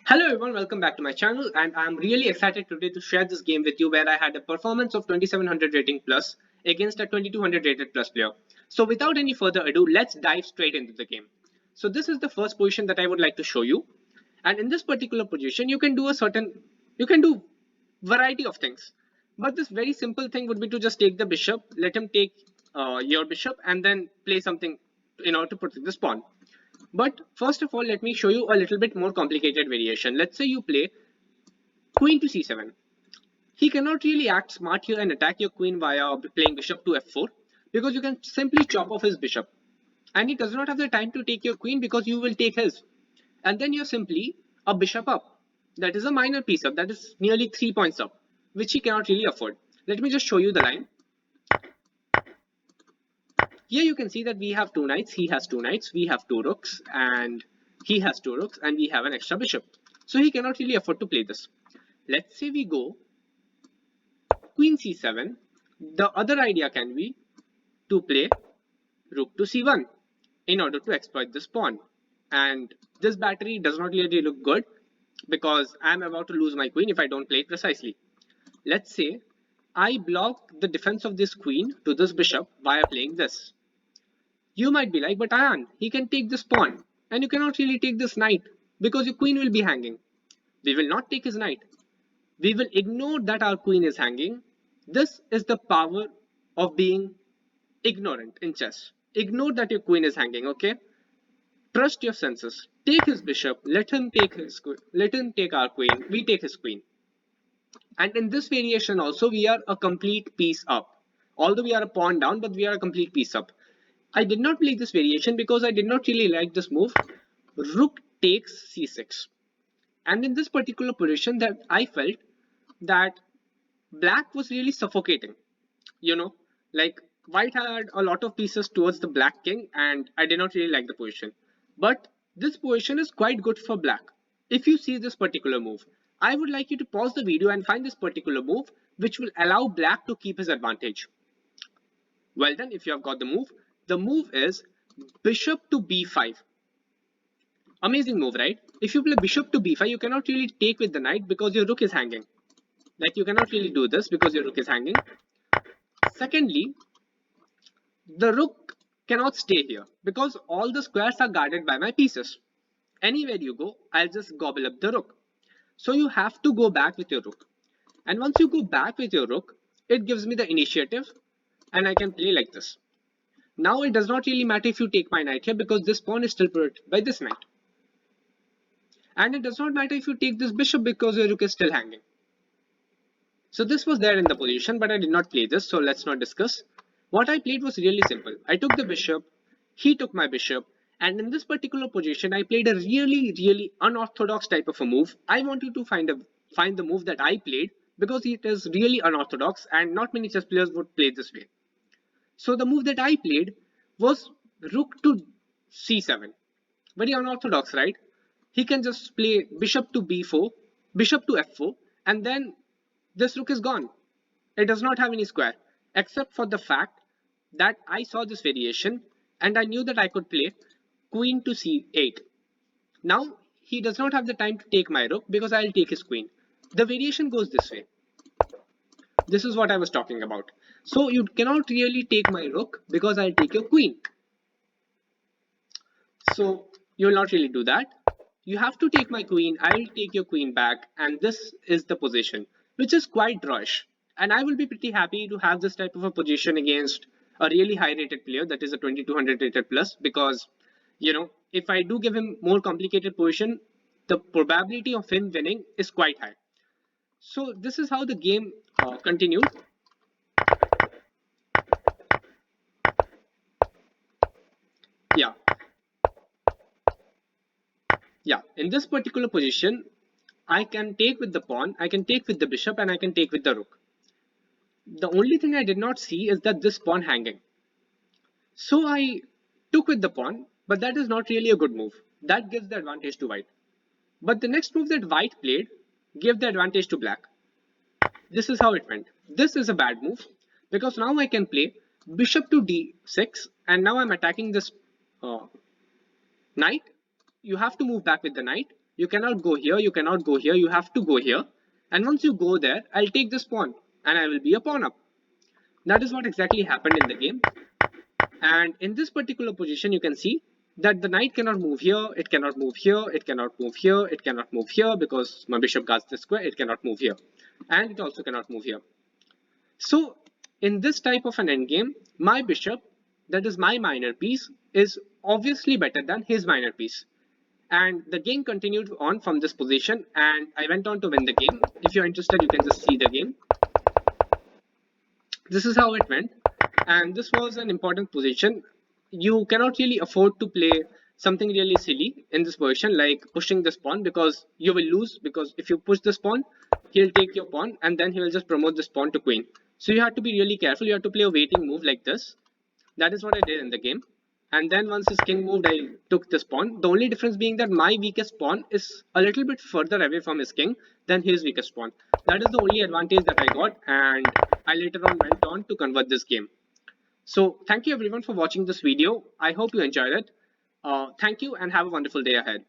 Hello everyone, welcome back to my channel, and I'm really excited today to share this game with you where I had a performance of 2700 rating plus against a 2200 rated plus player. So without any further ado, let's dive straight into the game. So this is the first position that I would like to show you, and in this particular position you can do variety of things. But this very simple thing would be to just take the bishop, let him take your bishop, and then play something in order to protect this pawn. But first of all, let me show you a little bit more complicated variation. Let's say you play queen to c7. He cannot really act smart here and attack your queen via playing bishop to f4 because you can simply chop off his bishop. And he does not have the time to take your queen because you will take his. And then you're simply a bishop up. That is a minor piece up. That is nearly 3 points up, which he cannot really afford. Let me just show you the line. Here you can see that we have two knights, he has two knights, we have two rooks, and he has two rooks, and we have an extra bishop. So he cannot really afford to play this. Let's say we go queen c7. The other idea can be to play rook to c1 in order to exploit this pawn. And this battery does not really look good because I'm about to lose my queen if I don't play it precisely. Let's say I block the defense of this queen to this bishop via playing this. You might be like, but Ayan, he can take this pawn, and you cannot really take this knight because your queen will be hanging. We will not take his knight. We will ignore that our queen is hanging. This is the power of being ignorant in chess. Ignore that your queen is hanging, okay? Trust your senses. Take his bishop, let him take our queen, we take his queen. And in this variation also, we are a complete piece up. Although we are a pawn down, but we are a complete piece up. I did not play this variation because I did not really like this move. Rook takes c6. And in this particular position that I felt that black was really suffocating. You know, like white had a lot of pieces towards the black king and I did not really like the position. But this position is quite good for black. If you see this particular move, I would like you to pause the video and find this particular move which will allow black to keep his advantage. Well done if you have got the move. The move is bishop to b5. Amazing move, right? If you play bishop to b5, you cannot really take with the knight because your rook is hanging. Like you cannot really do this because your rook is hanging. Secondly, the rook cannot stay here because all the squares are guarded by my pieces. Anywhere you go, I'll just gobble up the rook. So you have to go back with your rook. And once you go back with your rook, it gives me the initiative and I can play like this. Now it does not really matter if you take my knight here because this pawn is still protected by this knight. And it does not matter if you take this bishop because your rook is still hanging. So this was there in the position, but I did not play this, so let's not discuss. What I played was really simple. I took the bishop, he took my bishop, and in this particular position, I played a really unorthodox type of a move. I want you to find the move that I played because it is really unorthodox and not many chess players would play this way. So the move that I played was rook to c7. Very unorthodox, right? He can just play bishop to b4, bishop to f4, and then this rook is gone. It does not have any square, except for the fact that I saw this variation and I knew that I could play queen to c8. Now he does not have the time to take my rook because I'll take his queen. The variation goes this way. This is what I was talking about. So you cannot really take my rook because I'll take your queen. So you will not really do that. You have to take my queen, I'll take your queen back, and this is the position, which is quite drawish. And I will be pretty happy to have this type of a position against a really high rated player, that is a 2200 rated plus, because, you know, if I do give him more complicated position, the probability of him winning is quite high. So this is how the game continued. Yeah, yeah, in this particular position, I can take with the pawn, I can take with the bishop, and I can take with the rook. The only thing I did not see is that this pawn hanging. So I took with the pawn, but that is not really a good move. That gives the advantage to white. But the next move that white played gave the advantage to black. This is how it went. This is a bad move because now I can play bishop to d6 and now I'm attacking this knight. You have to move back with the knight You cannot go here, you cannot go here, you have to go here. And once you go there, I'll take this pawn and I will be a pawn up. That is what exactly happened in the game. And in this particular position, you can see that the knight cannot move here, it cannot move here, it cannot move here, it cannot move here because my bishop guards the square, it cannot move here. And it also cannot move here. So in this type of an endgame, my bishop, that is my minor piece, is obviously better than his minor piece. And the game continued on from this position and I went on to win the game. If you're interested, you can just see the game. This is how it went. And this was an important position. You cannot really afford to play something really silly in this position like pushing this pawn because you will lose, because if you push this pawn, he'll take your pawn and then he will just promote this pawn to queen. So you have to be really careful. You have to play a waiting move like this. That is what I did in the game. And then once his king moved, I took this pawn. The only difference being that my weakest pawn is a little bit further away from his king than his weakest pawn. That is the only advantage that I got, and I later on went on to convert this game. So thank you everyone for watching this video. I hope you enjoyed it. Thank you and have a wonderful day ahead.